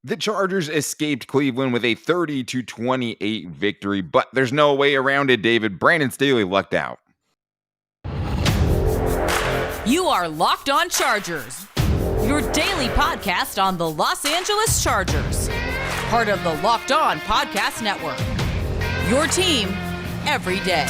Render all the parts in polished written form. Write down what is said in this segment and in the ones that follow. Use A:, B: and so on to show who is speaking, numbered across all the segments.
A: The Chargers escaped Cleveland with a 30-28 victory, but there's no way around it, David. Brandon Staley lucked out.
B: You are Locked On Chargers, your daily podcast on the Los Angeles Chargers, part of the Locked On Podcast Network, your team every day.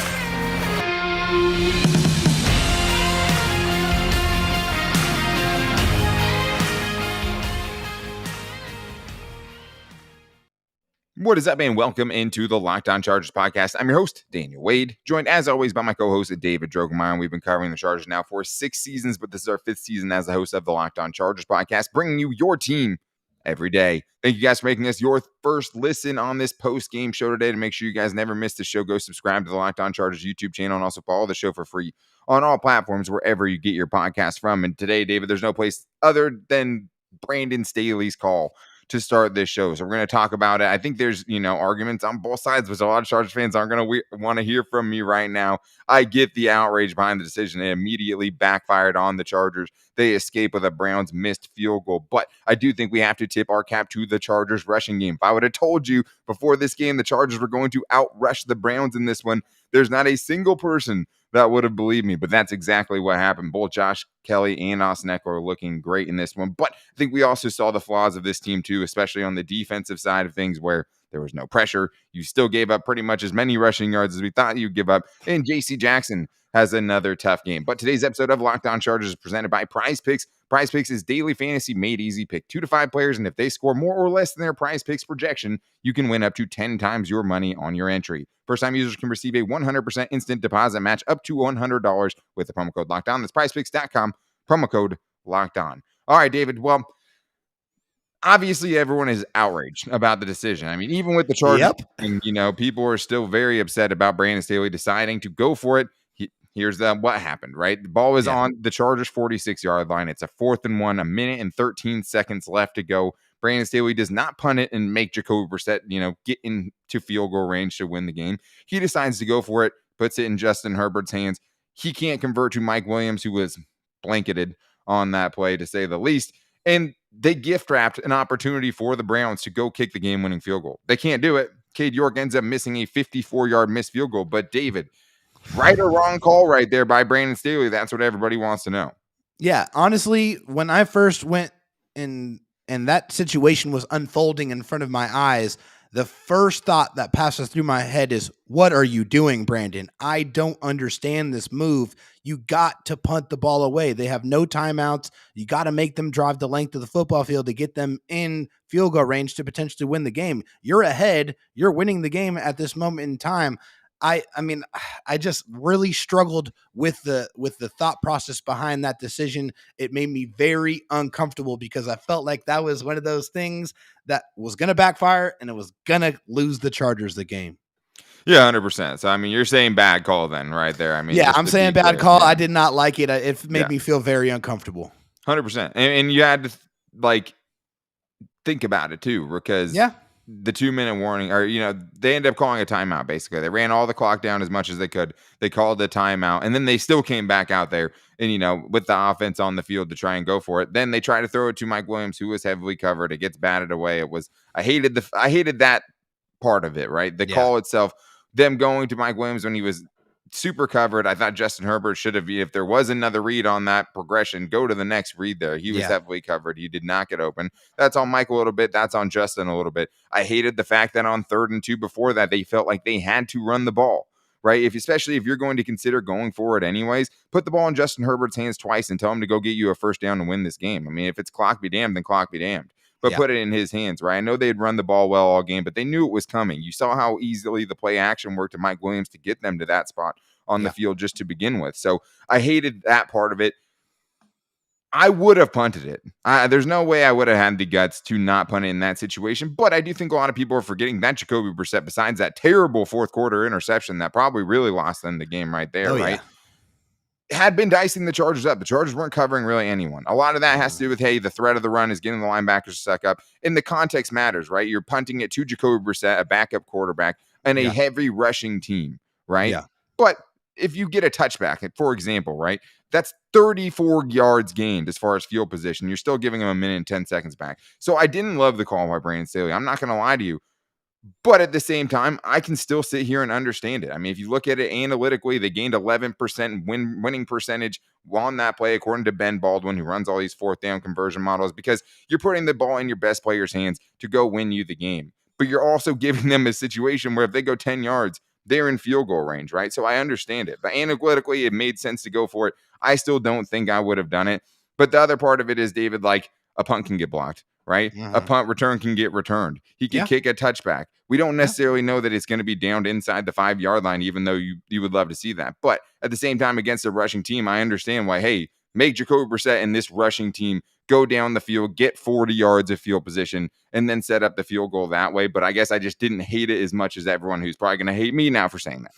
A: What is up, man? Welcome into the Locked On Chargers podcast. I'm your host, Daniel Wade, joined as always by my co-host, David Drogemeyer. We've been covering the Chargers now for 6 seasons, but this is our 5th season as the host of the Locked On Chargers podcast, bringing you your team every day. Thank you guys for making us your first listen on this post-game show today. To make sure you guys never miss the show, go subscribe to the Locked On Chargers YouTube channel and also follow the show for free on all platforms wherever you get your podcast from. And today, David, there's no place other than Brandon Staley's call to start this show. So we're going to talk about it. I think there's, arguments on both sides, but a lot of Chargers fans aren't going to want to hear from me right now. I get the outrage behind the decision. It immediately backfired on the Chargers. They escape with a Browns missed field goal. But I do think we have to tip our cap to the Chargers rushing game. If I would have told you before this game the Chargers were going to outrush the Browns in this one, there's not a single person that would have believed me, but that's exactly what happened. Both Josh Kelly and Austin Ekeler are looking great in this one, but I think we also saw the flaws of this team too, especially on the defensive side of things where there was no pressure. You still gave up pretty much as many rushing yards as we thought you'd give up, and J.C. Jackson has another tough game. But today's episode of Locked On Chargers is presented by PrizePicks. PrizePicks is daily fantasy made easy. Pick 2 to 5 players, and if they score more or less than their PrizePicks projection, you can win up to 10 times your money on your entry. First-time users can receive a 100% instant deposit match up to $100 with the promo code LOCKEDON. That's PrizePicks.com, promo code LOCKEDON. All right, David, well, obviously everyone is outraged about the decision. I mean, even with the Chargers, people are still very upset about Brandon Staley deciding to go for it. Here's what happened, right? The ball was on the Chargers' 46-yard line. It's a 4th and 1, a minute and 13 seconds left to go. Brandon Staley does not punt it and make Jacoby Brissett, get into field goal range to win the game. He decides to go for it, puts it in Justin Herbert's hands. He can't convert to Mike Williams, who was blanketed on that play, to say the least. And they gift-wrapped an opportunity for the Browns to go kick the game-winning field goal. They can't do it. Cade York ends up missing a 54-yard missed field goal. But, David, right or wrong call right there by Brandon Staley? That's what everybody wants to know.
C: Yeah, honestly, when I first went in and that situation was unfolding in front of my eyes, the first thought that passes through my head is, what are you doing, Brandon? I don't understand this move. You got to punt the ball away. They have no timeouts. You got to make them drive the length of the football field to get them in field goal range to potentially win the game. You're ahead. You're winning the game at this moment in time. I mean, I just really struggled with the thought process behind that decision. It made me very uncomfortable because I felt like that was one of those things that was going to backfire and it was going to lose the Chargers the game.
A: Yeah, 100%. So, I mean, you're saying bad call then right there. I mean,
C: yeah, I'm saying bad call. I did not like it. It made me feel very uncomfortable.
A: 100%. And you had to, think about it too, because the 2-minute warning, or, they ended up calling a timeout, basically. They ran all the clock down as much as they could. They called the timeout, and then they still came back out there and, with the offense on the field to try and go for it. Then they tried to throw it to Mike Williams, who was heavily covered. It gets batted away. I hated that part of it, right? The call itself, them going to Mike Williams when he was super covered. I thought Justin Herbert should have, if there was another read on that progression, go to the next read there. He was heavily covered. He did not get open. That's on Mike a little bit. That's on Justin a little bit. I hated the fact that on 3rd and 2 before that, they felt like they had to run the ball, right? Especially if you're going to consider going forward anyways, put the ball in Justin Herbert's hands twice and tell him to go get you a first down and win this game. I mean, if it's clock be damned, then clock be damned. But put it in his hands, right? I know they'd run the ball well all game, but they knew it was coming. You saw how easily the play action worked to Mike Williams to get them to that spot on the field just to begin with. So I hated that part of it. I would have punted it. There's no way I would have had the guts to not punt it in that situation. But I do think a lot of people are forgetting that Jacoby Brissett, besides that terrible 4th quarter interception that probably really lost them the game right there, right? Had been dicing the Chargers up. The Chargers weren't covering really anyone. A lot of that has to do with, the threat of the run is getting the linebackers to suck up. And the context matters, right? You're punting it to Jacoby Brissett, a backup quarterback, and a heavy rushing team, right?
C: Yeah.
A: But if you get a touchback, for example, right, That's 34 yards gained as far as field position. You're still giving him a minute and 10 seconds back. So I didn't love the call by Brandon Staley. I'm not going to lie to you. But at the same time, I can still sit here and understand it. I mean, if you look at it analytically, they gained 11% winning percentage on that play, according to Ben Baldwin, who runs all these fourth down conversion models, because you're putting the ball in your best player's hands to go win you the game. But you're also giving them a situation where if they go 10 yards, they're in field goal range, right? So I understand it. But analytically, it made sense to go for it. I still don't think I would have done it. But the other part of it is, David, like a punt can get blocked, right? A punt return can get returned. He can kick a touchback. We don't necessarily know that it's going to be downed inside the 5-yard line, even though you would love to see that. But at the same time, against a rushing team, I understand why, hey, make Jacoby Brissett and this rushing team go down the field, get 40 yards of field position, and then set up the field goal that way. But I guess I just didn't hate it as much as everyone who's probably going to hate me now for saying that.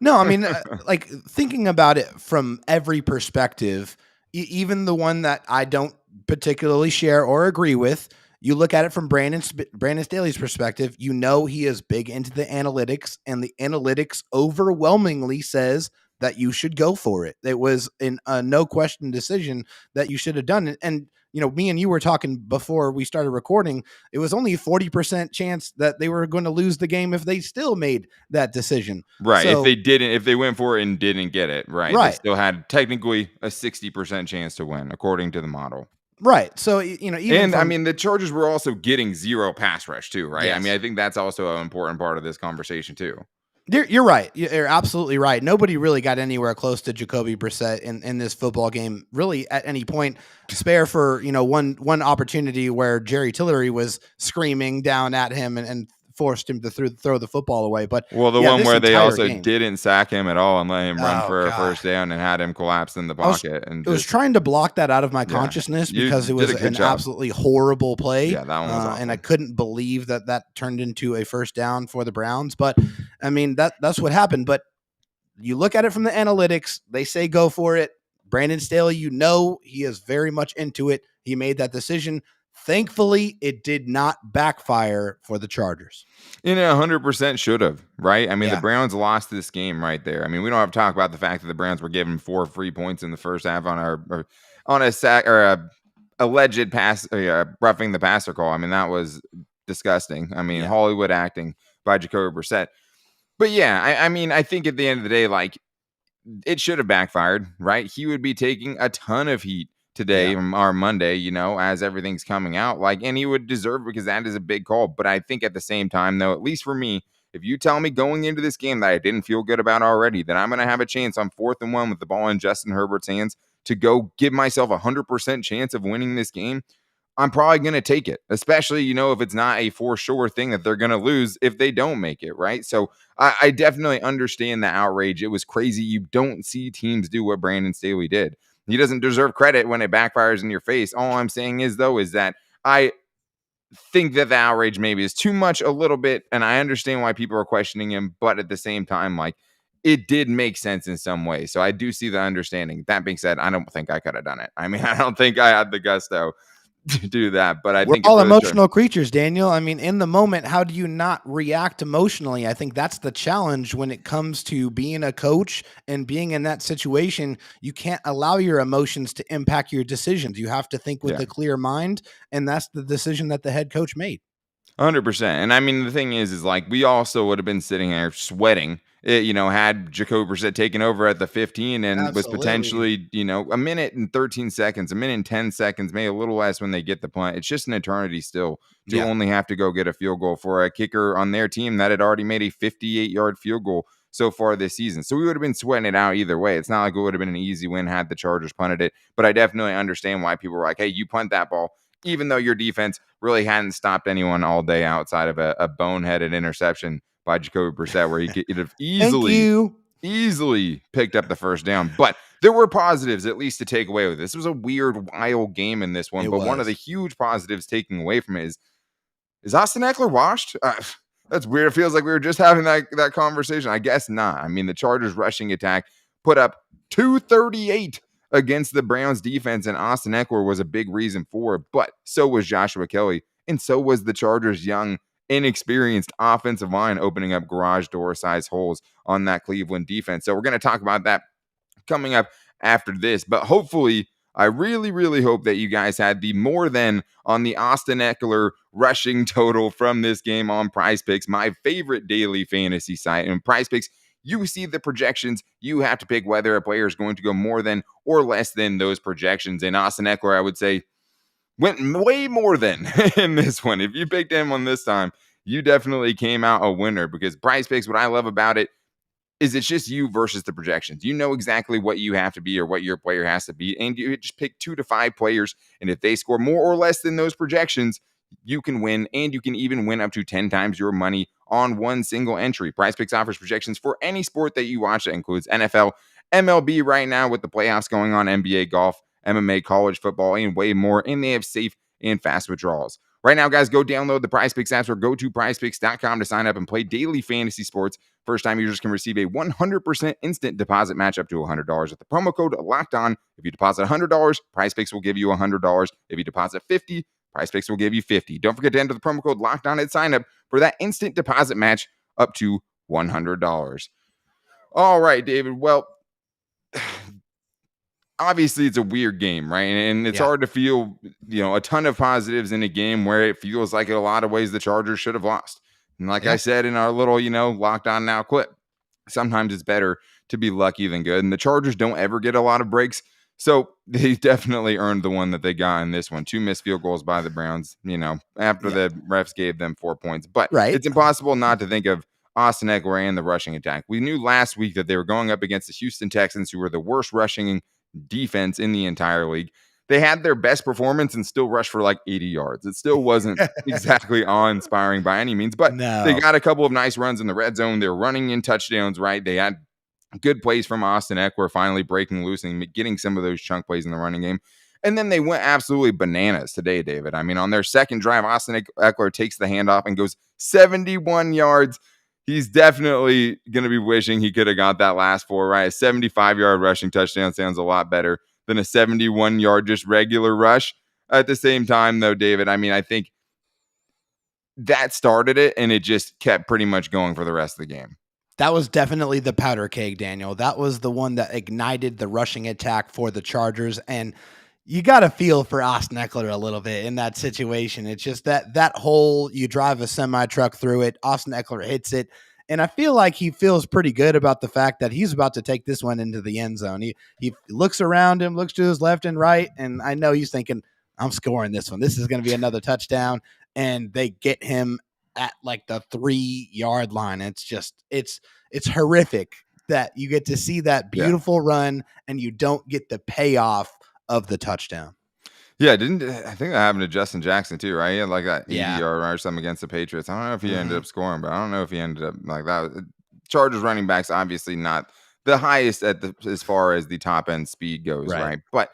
C: No, I mean, like thinking about it from every perspective, even the one that I don't particularly share or agree with, you look at it from Brandon Staley's perspective, you know he is big into the analytics, and the analytics overwhelmingly says that you should go for it. It was a no question decision that you should have done it. And, you know, me and you were talking before we started recording, it was only a 40% chance that they were going to lose the game if they still made that decision.
A: Right.
C: So,
A: if they went for it and didn't get it, right. They still had technically a 60% chance to win, according to the model.
C: Right. So, you know,
A: I mean, the Chargers were also getting zero pass rush too, right? Yes. I mean, I think that's also an important part of this conversation too.
C: You're right. You're absolutely right. Nobody really got anywhere close to Jacoby Brissett in this football game, really at any point, spare for, you know, one opportunity where Jerry Tillery was screaming down at him and forced him to throw the football away. But
A: the one where they also didn't sack him at all and let him run for a first down and had him collapse in the pocket.
C: I was trying to block that out of my consciousness because it was an absolutely horrible play.
A: Yeah, that one was awesome.
C: And I couldn't believe that turned into a first down for the Browns. But I mean, that's what happened. But you look at it from the analytics, they say go for it. Brandon Staley, you know, he is very much into it. He made that decision. Thankfully, it did not backfire for the Chargers.
A: You know, 100% should have, right? I mean, the Browns lost this game right there. I mean, we don't have to talk about the fact that the Browns were given 4 free points in the first half on a sack or a alleged pass, roughing the passer call. I mean, that was disgusting. I mean, Hollywood acting by Jacoby Brissett. But yeah, I mean, I think at the end of the day, like, it should have backfired, right? He would be taking a ton of heat today or Monday, you know, as everything's coming out, like, and he would deserve it because that is a big call. But I think at the same time, though, at least for me, if you tell me going into this game that I didn't feel good about already, that I'm going to have a chance on 4th and 1 with the ball in Justin Herbert's hands to go give myself 100% chance of winning this game, I'm probably going to take it, especially, you know, if it's not a for sure thing that they're going to lose if they don't make it, right? So I definitely understand the outrage. It was crazy. You don't see teams do what Brandon Staley did. He doesn't deserve credit when it backfires in your face. All I'm saying is, though, is that I think that the outrage maybe is too much a little bit, and I understand why people are questioning him, but at the same time, like, it did make sense in some way. So I do see the understanding. That being said, I don't think I could have done it. I mean, I don't think I had the gusto to do that, but I think
C: we're all emotional creatures, Daniel. I mean, in the moment, how do you not react emotionally? I think that's the challenge when it comes to being a coach and being in that situation. You can't allow your emotions to impact your decisions. You have to think with a clear mind, and that's the decision that the head coach made.
A: 100%. And I mean, the thing is like, we also would have been sitting there sweating, you know, had Jacoby Brissett taken over at the 15 and was potentially, you know, a minute and 13 seconds, a minute and 10 seconds, maybe a little less when they get the punt. It's just an eternity still to only have to go get a field goal for a kicker on their team that had already made a 58-yard field goal so far this season. So we would have been sweating it out either way. It's not like it would have been an easy win had the Chargers punted it, but I definitely understand why people were like, hey, you punt that ball, even though your defense really hadn't stopped anyone all day outside of a boneheaded interception by Jacoby Brissett, where he could have easily picked up the first down. But there were positives, at least, to take away with this. It was a weird, wild game in this one. One of the huge positives taking away from it is Austin Ekeler washed? That's weird. It feels like we were just having that conversation. I guess not. I mean, the Chargers rushing attack put up 238 against the Browns defense, and Austin Ekeler was a big reason for it, but so was Joshua Kelly, and so was the Chargers' young, inexperienced offensive line opening up garage door size holes on that Cleveland defense. So we're going to talk about that coming up after this. But hopefully, I really, really hope that you guys had the more than on the Austin Ekeler rushing total from this game on PrizePicks, my favorite daily fantasy site. And PrizePicks, you see the projections. You have to pick whether a player is going to go more than or less than those projections. And Austin Ekeler, I would say, went way more than in this one. If you picked him on this time, you definitely came out a winner, because PrizePicks, what I love about it is it's just you versus the projections. You know exactly what you have to be or what your player has to be, and you just pick 2 to 5 players, and if they score more or less than those projections, you can win, and you can even win up to 10 times your money on one single entry. PrizePicks offers projections for any sport that you watch. That includes NFL, MLB right now with the playoffs going on, NBA, golf, MMA, college football, and way more, and they have safe and fast withdrawals. Right now, guys, go download the PrizePicks apps or go to prizepicks.com to sign up and play daily fantasy sports. First-time users can receive a 100% instant deposit match up to $100 with the promo code LOCKEDON. If you deposit $100, PrizePicks will give you $100. If you deposit $50, PrizePicks will give you $50. Don't forget to enter the promo code LOCKEDON at sign up for that instant deposit match up to $100. All right, David. Well, obviously it's a weird game, right? And it's hard to feel, a ton of positives in a game where it feels like in a lot of ways the Chargers should have lost. And like I said in our little, Locked On Now clip, sometimes it's better to be lucky than good. And the Chargers don't ever get a lot of breaks. So they definitely earned the one that they got in this one. 2 missed field goals by the Browns, after the refs gave them 4 points. But it's impossible not to think of Austin Ekeler and the rushing attack. We knew last week that they were going up against the Houston Texans, who were the worst rushing defense in the entire league. They had their best performance and still rushed for like 80 yards. It still wasn't exactly awe-inspiring by any means, but they got a couple of nice runs in the red zone. They're running in touchdowns, right? They had good plays from Austin Ekeler finally breaking loose and getting some of those chunk plays in the running game. And then they went absolutely bananas today, David. I mean, on their second drive, Austin Ekeler takes the handoff and goes 71 yards. He's definitely going to be wishing he could have got that last 4, right? A 75-yard rushing touchdown sounds a lot better than a 71-yard just regular rush. At the same time, though, David, I mean, I think that started it, and it just kept pretty much going for the rest of the game.
C: That was definitely the powder keg, Daniel. That was the one that ignited the rushing attack for the Chargers, and you got to feel for Austin Ekeler a little bit in that situation. It's just that hole, you drive a semi-truck through it, Austin Ekeler hits it, and I feel like he feels pretty good about the fact that he's about to take this one into the end zone. He looks around him, looks to his left and right, and I know he's thinking, I'm scoring this one. This is going to be another touchdown, and they get him at like the 3-yard line. It's horrific that you get to see that beautiful run and you don't get the payoff of the touchdown.
A: Yeah, I think that happened to Justin Jackson too, right? He had like that 80-yard run or something against the Patriots. I don't know if he ended up scoring, but I don't know if he ended up like that. Chargers running backs obviously not the highest as far as the top end speed goes, right? But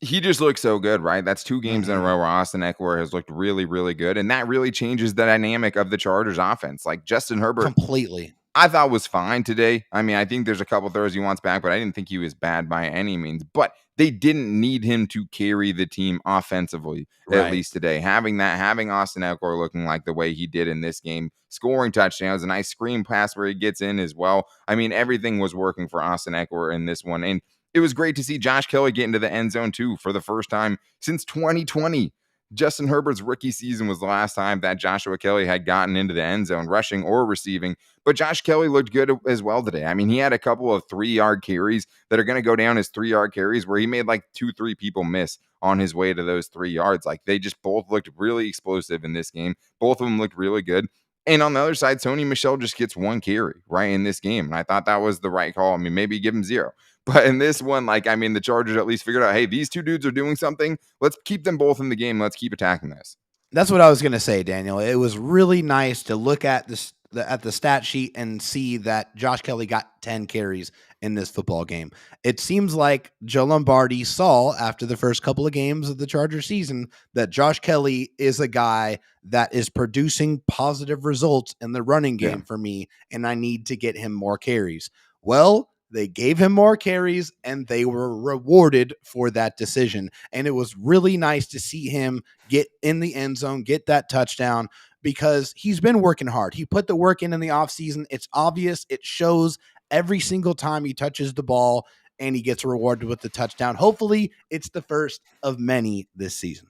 A: he just looks so good, right? That's 2 games in a row where Austin Ekeler has looked really, really good, and that really changes the dynamic of the Chargers offense. Like Justin Herbert,
C: completely,
A: I thought was fine today. I mean, I think there's a couple throws he wants back, but I didn't think he was bad by any means. But they didn't need him to carry the team offensively, at least today. Having Austin Ekeler looking like the way he did in this game, scoring touchdowns, a nice screen pass where he gets in as well. I mean, everything was working for Austin Ekeler in this one. And it was great to see Josh Kelly get into the end zone too for the first time since 2020. Justin Herbert's rookie season was the last time that Joshua Kelly had gotten into the end zone, rushing or receiving. But Josh Kelly looked good as well today. I mean, he had a couple of 3-yard carries that are going to go down as 3-yard carries where he made like 2-3 people miss on his way to those 3 yards. Like they just both looked really explosive in this game. Both of them looked really good. And on the other side, Sony Michel just gets 1 carry right in this game. And I thought that was the right call. I mean, maybe give him 0. But in this one, the Chargers at least figured out, hey, these 2 dudes are doing something. Let's keep them both in the game. Let's keep attacking this.
C: That's what I was going to say, Daniel. It was really nice to look at the stat sheet and see that Josh Kelly got 10 carries in this football game. It seems like Joe Lombardi saw after the first couple of games of the Charger season that Josh Kelly is a guy that is producing positive results in the running game for me, and I need to get him more carries. Well, they gave him more carries, and they were rewarded for that decision. And it was really nice to see him get in the end zone, get that touchdown, because he's been working hard. He put the work in the offseason. It's obvious. It shows every single time he touches the ball. and he gets rewarded with the touchdown. Hopefully, it's the first of many this season.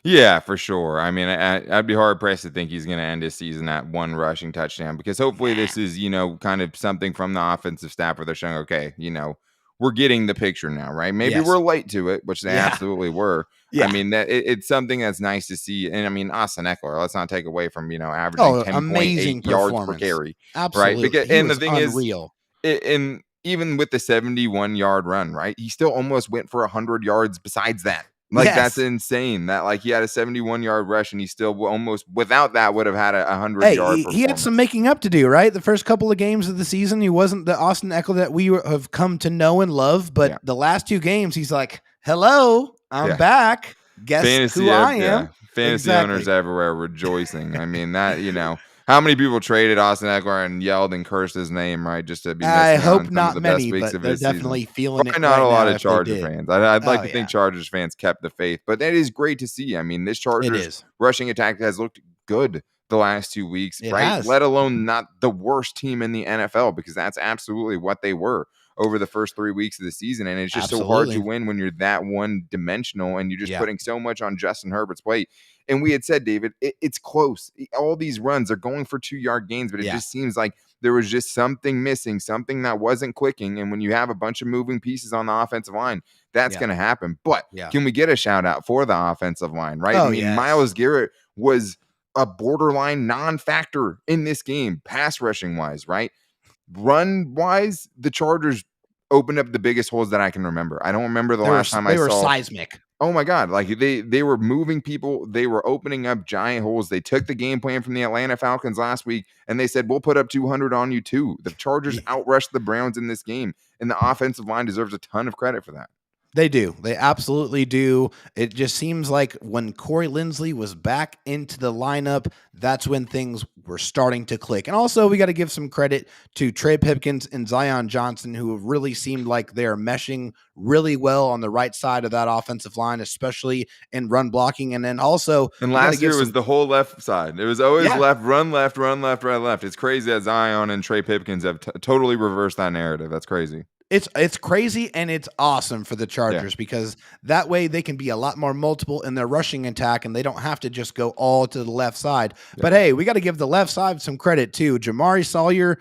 A: Yeah, for sure. I mean, I'd be hard pressed to think he's going to end his season at one rushing touchdown, because hopefully this is, kind of something from the offensive staff where they're showing, okay, we're getting the picture now, right? Maybe
C: Yes.
A: we're late to it, which they
C: Yeah.
A: absolutely were.
C: Yeah.
A: I mean, that it's something that's nice to see. And I mean, Austin Ekeler, let's not take away from, averaging 10.8
C: amazing
A: yards per
C: performance.
A: carry.
C: Absolutely.
A: Right. Because,
C: He
A: and the
C: was
A: thing
C: unreal.
A: and even with the 71-yard run, right, he still almost went for 100 yards besides that. Like, that's insane that, like, he had a 71-yard rush and he still almost, without that, would have had a 100-yard performance.
C: He had some making up to do, right? The first couple of games of the season, he wasn't the Austin Ekeler that we have come to know and love. But the last 2 games, he's like, hello, I'm back. Guess
A: Fantasy,
C: who I am?
A: Fantasy owners everywhere rejoicing. I mean, that, how many people traded Austin Ekeler and yelled and cursed his name, right? Just to be missing
C: I
A: out
C: hope
A: on some
C: not
A: of the
C: many,
A: best weeks
C: but
A: of
C: they're
A: his
C: definitely
A: season.
C: feeling
A: Probably
C: it
A: not
C: right
A: a lot
C: now
A: of Chargers fans. I'd like to think Chargers fans kept the faith, but that is great to see. I mean, this Chargers rushing attack has looked good the last 2 weeks, right? Let alone not the worst team in the NFL, because that's absolutely what they were over the first 3 weeks of the season. And it's just so hard to win when you're that one-dimensional and you're just putting so much on Justin Herbert's plate. And we had said, David, it's close. All these runs are going for 2-yard gains, but it just seems like there was just something missing, something that wasn't clicking. And when you have a bunch of moving pieces on the offensive line, that's going to happen. But can we get a shout out for the offensive line, right? I mean, Myles Garrett was a borderline non-factor in this game, pass rushing wise, right? Run wise, the Chargers opened up the biggest holes that I can remember. I don't remember the last time I saw.
C: They were seismic.
A: Oh my God. Like, they were moving people. They were opening up giant holes. They took the game plan from the Atlanta Falcons last week and they said, we'll put up 200 on you too. The Chargers outrushed the Browns in this game, and the offensive line deserves a ton of credit for that.
C: They do. They absolutely do. It just seems like when Corey Linsley was back into the lineup, that's when things were starting to click. And also, we got to give some credit to Trey Pipkins and Zion Johnson, who really seemed like they're meshing really well on the right side of that offensive line, especially in run blocking. And then also,
A: and last year was the whole left side. It was always left, run left, run left, right, left. It's crazy that Zion and Trey Pipkins have totally reversed that narrative. That's crazy.
C: It's crazy, and it's awesome for the Chargers because that way they can be a lot more multiple in their rushing attack, and they don't have to just go all to the left side. But hey, we got to give the left side some credit too. Jamari Sawyer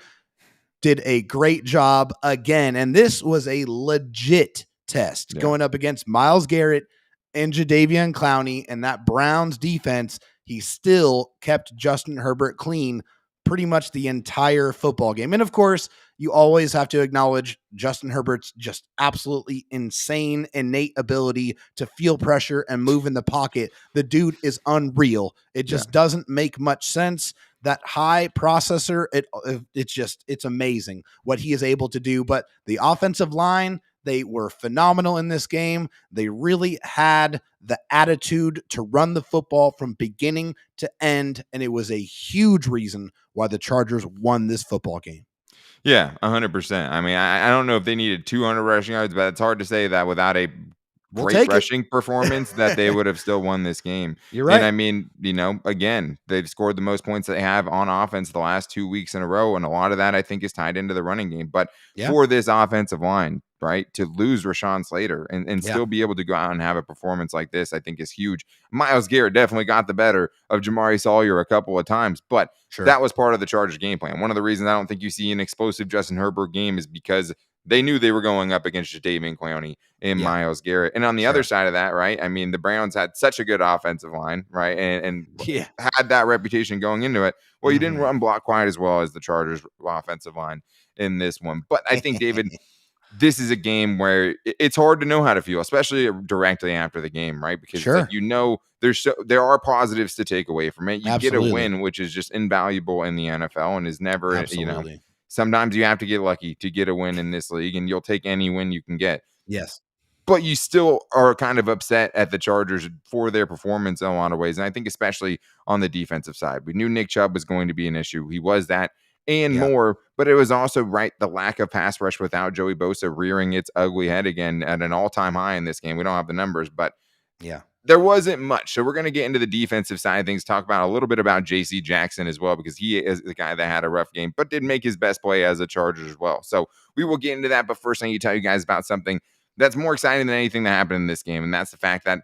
C: did a great job again, and this was a legit test going up against Myles Garrett and Jadeveon Clowney, and that Browns defense. He still kept Justin Herbert clean pretty much the entire football game. And of course, you always have to acknowledge Justin Herbert's just absolutely insane, innate ability to feel pressure and move in the pocket. The dude is unreal. It just doesn't make much sense. That high processor, it's amazing what he is able to do. But the offensive line, they were phenomenal in this game. They really had the attitude to run the football from beginning to end, and it was a huge reason why the Chargers won this football game.
A: Yeah, 100%. I mean, I don't know if they needed 200 rushing yards, but it's hard to say that without a great rushing performance that they would have still won this game.
C: You're right.
A: And I mean, again, they've scored the most points they have on offense the last 2 weeks in a row, and a lot of that I think is tied into the running game. But for this offensive line, right, to lose Rashawn Slater and still be able to go out and have a performance like this, I think is huge. Myles Garrett definitely got the better of Jamari Sawyer a couple of times, but that was part of the Chargers game plan. One of the reasons I don't think you see an explosive Justin Herbert game is because they knew they were going up against Jadeveon Clowney and Myles Garrett. And on the other side of that, right, I mean, the Browns had such a good offensive line, right, and had that reputation going into it. Well, you didn't run block quite as well as the Chargers offensive line in this one. But I think, David, this is a game where it's hard to know how to feel, especially directly after the game, right? Because there are positives to take away from it. You get a win, which is just invaluable in the NFL and is never, sometimes you have to get lucky to get a win in this league, and you'll take any win you can get.
C: Yes.
A: But you still are kind of upset at the Chargers for their performance in a lot of ways. And I think especially on the defensive side, we knew Nick Chubb was going to be an issue. He was that and more, but it was also the lack of pass rush without Joey Bosa rearing its ugly head again at an all-time high in this game. We don't have the numbers, but there wasn't much. So we're going to get into the defensive side of things, talk about a little bit about J.C. Jackson as well, because he is the guy that had a rough game, but did make his best play as a Charger as well. So we will get into that. But first, I need to tell you guys about something that's more exciting than anything that happened in this game. And that's the fact that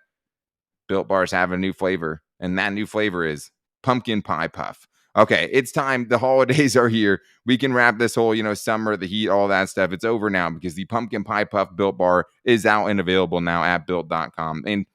A: Built Bars have a new flavor. And that new flavor is pumpkin pie puff. Okay, it's time. The holidays are here. We can wrap this whole, summer, the heat, all that stuff. It's over now because the pumpkin pie puff Built Bar is out and available now at built.com. And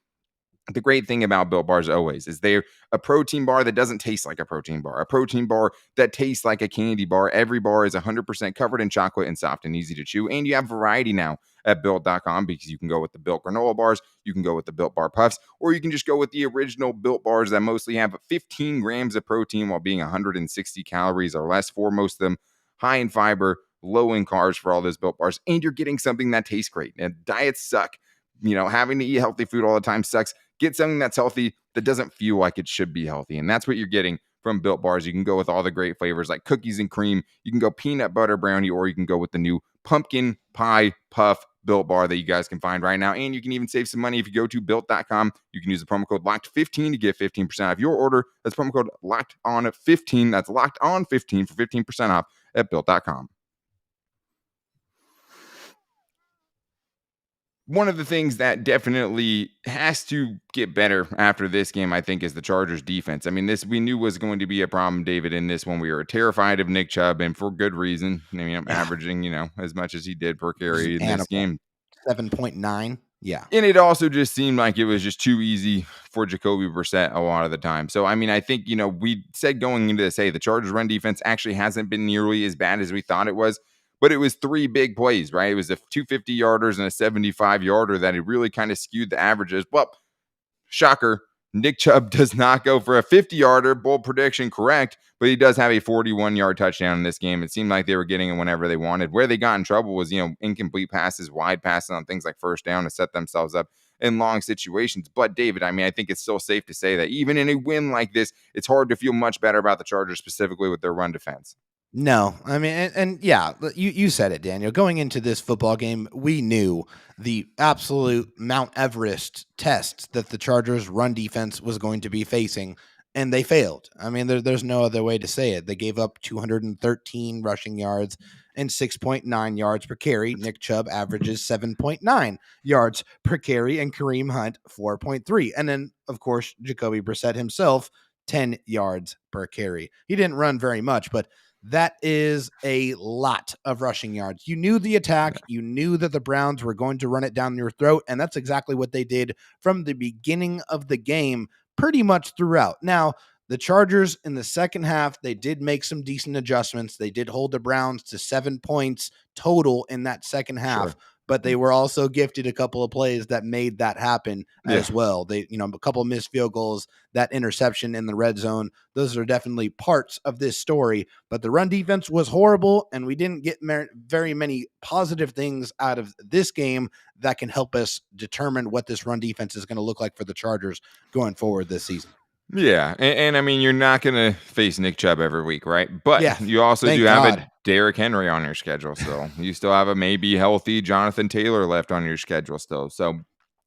A: the great thing about Built Bars always is they're a protein bar that doesn't taste like a protein bar that tastes like a candy bar. Every bar is 100% covered in chocolate and soft and easy to chew. And you have variety now at Built.com because you can go with the Built granola bars, you can go with the Built Bar Puffs, or you can just go with the original Built Bars that mostly have 15 grams of protein while being 160 calories or less for most of them, high in fiber, low in carbs for all those Built Bars, and you're getting something that tastes great. And diets suck. Having to eat healthy food all the time sucks. Get something that's healthy that doesn't feel like it should be healthy. And that's what you're getting from Built Bars. You can go with all the great flavors like cookies and cream. You can go peanut butter brownie, or you can go with the new pumpkin pie puff Built Bar that you guys can find right now. And you can even save some money if you go to built.com. You can use the promo code LOCKED15 to get 15% off your order. That's promo code LOCKEDON15. That's LOCKEDON15 for 15% off at built.com. One of the things that definitely has to get better after this game, I think, is the Chargers defense. I mean, this we knew was going to be a problem, David, in this one. We were terrified of Nick Chubb, and for good reason. I mean, averaging, as much as he did per carry in this game.
C: 7.9. Yeah.
A: And it also just seemed like it was just too easy for Jacoby Brissett a lot of the time. So, I mean, I think, we said going into this, hey, the Chargers run defense actually hasn't been nearly as bad as we thought it was. But it was 3 big plays, right? It was a 250-yarders and a 75-yarder that it really kind of skewed the averages. Well, shocker, Nick Chubb does not go for a 50-yarder, bold prediction, correct, but he does have a 41-yard touchdown in this game. It seemed like they were getting it whenever they wanted. Where they got in trouble was, incomplete passes, wide passes on things like first down to set themselves up in long situations. But David, I mean, I think it's still safe to say that even in a win like this, it's hard to feel much better about the Chargers, specifically with their run defense.
C: No, I mean, and yeah, you said it, Daniel. Going into this football game, we knew the absolute Mount Everest test that the Chargers' run defense was going to be facing, and they failed. I mean, there's no other way to say it. They gave up 213 rushing yards and 6.9 yards per carry. Nick Chubb averages 7.9 yards per carry, and Kareem Hunt 4.3. And then, of course, Jacoby Brissett himself, 10 yards per carry. He didn't run very much, but that is a lot of rushing yards. You knew the attack. You knew that the Browns were going to run it down your throat, and that's exactly what they did from the beginning of the game, pretty much throughout. Now, the Chargers in the second half, they did make some decent adjustments. They did hold the Browns to 7 points total in that second half. Sure. But they were also gifted a couple of plays that made that happen as well. They, a couple of missed field goals, that interception in the red zone. Those are definitely parts of this story. But the run defense was horrible, and we didn't get very many positive things out of this game that can help us determine what this run defense is going to look like for the Chargers going forward this season.
A: Yeah, and I mean, you're not going to face Nick Chubb every week, right? But you also do have a Derrick Henry on your schedule still. You still have a maybe healthy Jonathan Taylor left on your schedule still. So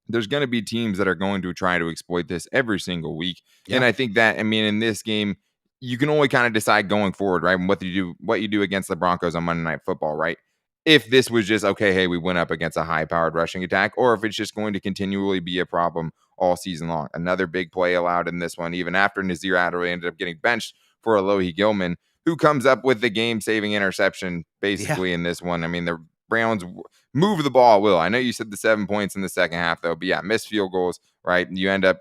A: there's going to be teams that are going to try to exploit this every single week. Yeah. And I think that, I mean, in this game, you can only kind of decide going forward, right? And what you do against the Broncos on Monday Night Football, right? If this was just, okay, hey, we went up against a high-powered rushing attack, or if it's just going to continually be a problem all season long. Another big play allowed in this one, even after Nazir Adderley ended up getting benched for Alohi Gilman, who comes up with the game-saving interception basically in this one. I mean, the Browns move the ball, Will. I know you said the 7 points in the second half, though, but missed field goals, right? You end up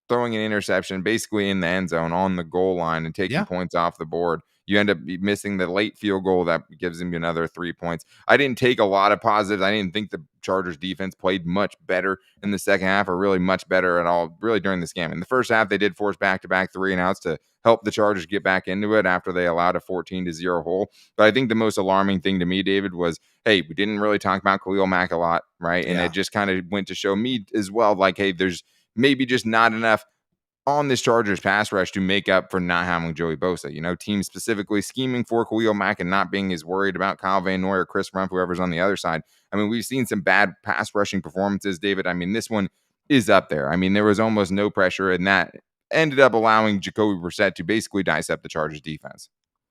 A: throwing an interception basically in the end zone on the goal line and taking points off the board. You end up missing the late field goal that gives him another 3 points. I didn't take a lot of positives. I didn't think the Chargers defense played much better in the second half, or really much better at all, really during this game. In the first half, they did force back-to-back 3-and-outs to help the Chargers get back into it after they allowed a 14-0 hole. But I think the most alarming thing to me, David, was, hey, we didn't really talk about Khalil Mack a lot, right? And it just kind of went to show me as well, like, hey, there's maybe just not enough on this Chargers pass rush to make up for not having Joey Bosa. Teams specifically scheming for Khalil Mack and not being as worried about Kyle Van Noy or Chris Rumph, whoever's on the other side. I mean, we've seen some bad pass rushing performances, David. I mean, this one, is up there. I mean, there was almost no pressure, and that ended up allowing Jacoby Brissett to basically dissect the Chargers defense.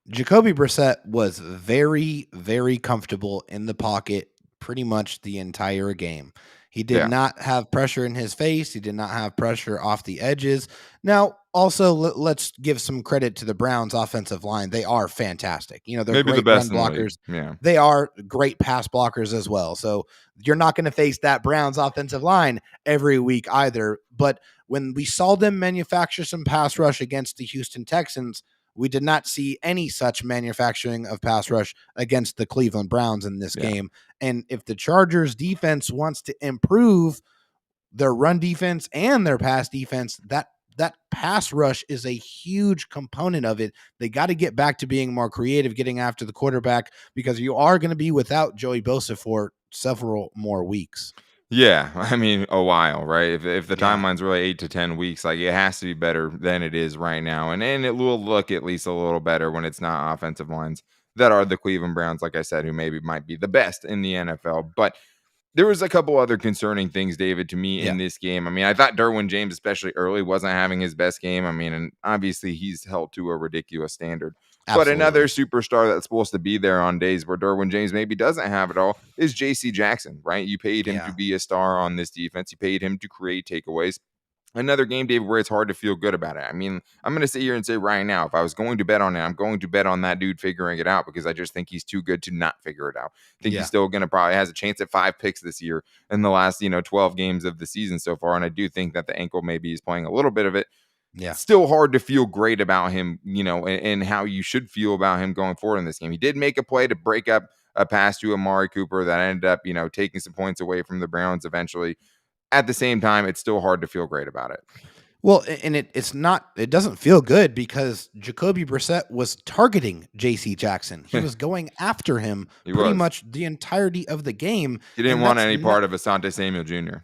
C: Jacoby Brissett was very, very comfortable in the pocket pretty much the entire game. He did not have pressure in his face. He did not have pressure off the edges. Now, also, let's give some credit to the Browns' offensive line. They are fantastic. You know, they're
A: Maybe
C: great
A: the best
C: run blockers.
A: Yeah.
C: They are great pass blockers as well. So you're not going to face that Browns offensive line every week either. But when we saw them manufacture some pass rush against the Houston Texans, we did not see any such manufacturing of pass rush against the Cleveland Browns in this game. And if the Chargers defense wants to improve their run defense and their pass defense, that pass rush is a huge component of it. They got to get back to being more creative, getting after the quarterback, because you are going to be without Joey Bosa for several more weeks.
A: Yeah, I mean, a while, right? If the timeline's really 8 to 10 weeks, like it has to be better than it is right now. And it will look at least a little better when it's not offensive lines that are the Cleveland Browns, like I said, who maybe might be the best in the NFL. But there was a couple other concerning things, David, to me in this game. I mean, I thought Derwin James, especially early, wasn't having his best game. I mean, and obviously he's held to a ridiculous standard.
C: Absolutely.
A: But another superstar that's supposed to be there on days where Derwin James maybe doesn't have it all is J.C. Jackson, right? You paid him to be a star on this defense. You paid him to create takeaways. Another game, David, where it's hard to feel good about it. I mean, I'm going to sit here and say right now, if I was going to bet on it, I'm going to bet on that dude figuring it out because I just think he's too good to not figure it out. I think he's still going to probably has a chance at 5 picks this year in the last, 12 games of the season so far. And I do think that the ankle maybe is playing a little bit of it. Yeah. Still hard to feel great about him, and how you should feel about him going forward in this game. He did make a play to break up a pass to Amari Cooper that ended up, taking some points away from the Browns eventually. At the same time, it's still hard to feel great about it.
C: Well, and it doesn't feel good because Jacoby Brissett was targeting J.C. Jackson. He was going after him pretty much the entirety of the game.
A: He didn't want any part of Asante Samuel Jr.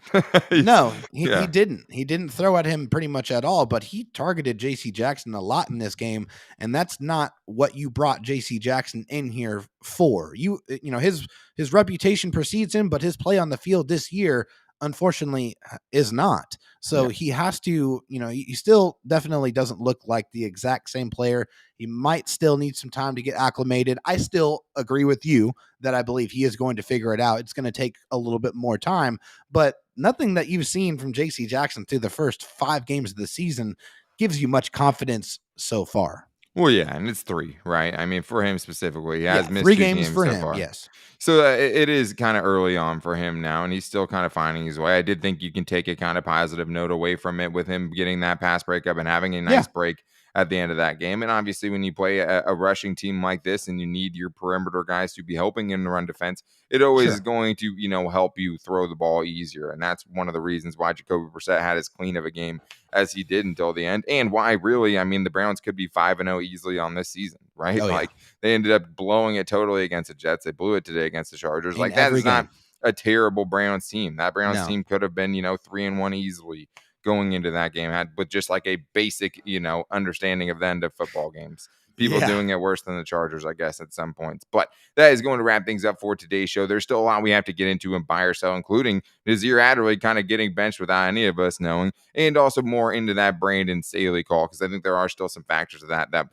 C: No, he didn't. He didn't throw at him pretty much at all, but he targeted J.C. Jackson a lot in this game, and that's not what you brought J.C. Jackson in here for. His reputation precedes him, but his play on the field this year unfortunately is not. So he has to, he still definitely doesn't look like the exact same player. He might still need some time to get acclimated. I still agree with you that I believe he is going to figure it out. It's going to take a little bit more time, but nothing that you've seen from J.C. Jackson through the first 5 games of the season gives you much confidence so far.
A: Well, yeah, and it's 3, right? I mean, for him specifically, he has missed
C: 3
A: 2
C: games for
A: so
C: him,
A: far.
C: yes.
A: So it is kind of early on for him now, and he's still kind of finding his way. I did think you can take a kind of positive note away from it with him getting that pass breakup and having a nice break at the end of that game. And obviously, when you play a rushing team like this and you need your perimeter guys to be helping in the run defense, it always is going to, help you throw the ball easier. And that's one of the reasons why Jacoby Brissett had as clean of a game as he did until the end. And why really, I mean, the Browns could be 5-0 easily on this season, right? They ended up blowing it totally against the Jets. They blew it today against the Chargers. Like, that is not a terrible Browns team. That Browns team could have been, 3-1 easily going into that game, with just like a basic, understanding of the end of football games. People doing it worse than the Chargers, I guess, at some points. But that is going to wrap things up for today's show. There's still a lot we have to get into and buy or sell, including Nazir Adderley kind of getting benched without any of us knowing, and also more into that Brandon Staley call, because I think there are still some factors of that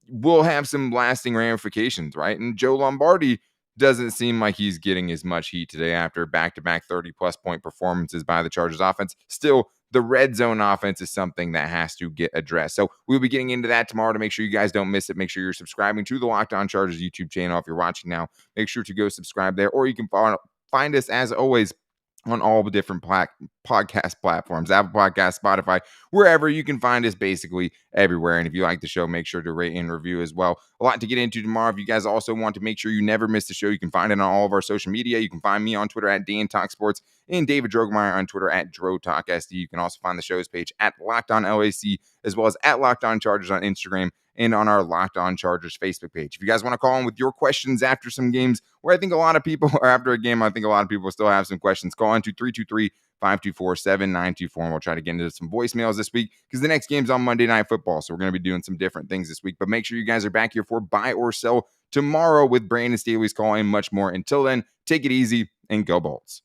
A: will have some lasting ramifications, right? And Joe Lombardi doesn't seem like he's getting as much heat today after back-to-back 30-plus point performances by the Chargers offense. Still, the red zone offense is something that has to get addressed. So we'll be getting into that tomorrow to make sure you guys don't miss it. Make sure you're subscribing to the Locked On Chargers YouTube channel. If you're watching now, make sure to go subscribe there, or you can find us, as always, on all the different podcast platforms, Apple Podcasts, Spotify, wherever. You can find us basically everywhere. And if you like the show, make sure to rate and review as well. A lot to get into tomorrow. If you guys also want to make sure you never miss the show, you can find it on all of our social media. You can find me on Twitter at DanTalkSports and David Drogemeyer on Twitter at DroTalkSD. You can also find the show's page at Locked On LAC, as well as at Locked On Chargers on Instagram, and on our Locked On Chargers Facebook page. If you guys want to call in with your questions after some games, where I think a lot of people, or after a game, I think a lot of people still have some questions, call in to 323-524-7924, and we'll try to get into some voicemails this week, because the next game's on Monday Night Football, so we're going to be doing some different things this week. But make sure you guys are back here for Buy or Sell tomorrow with Brandon Staley's call and much more. Until then, take it easy and go Bolts.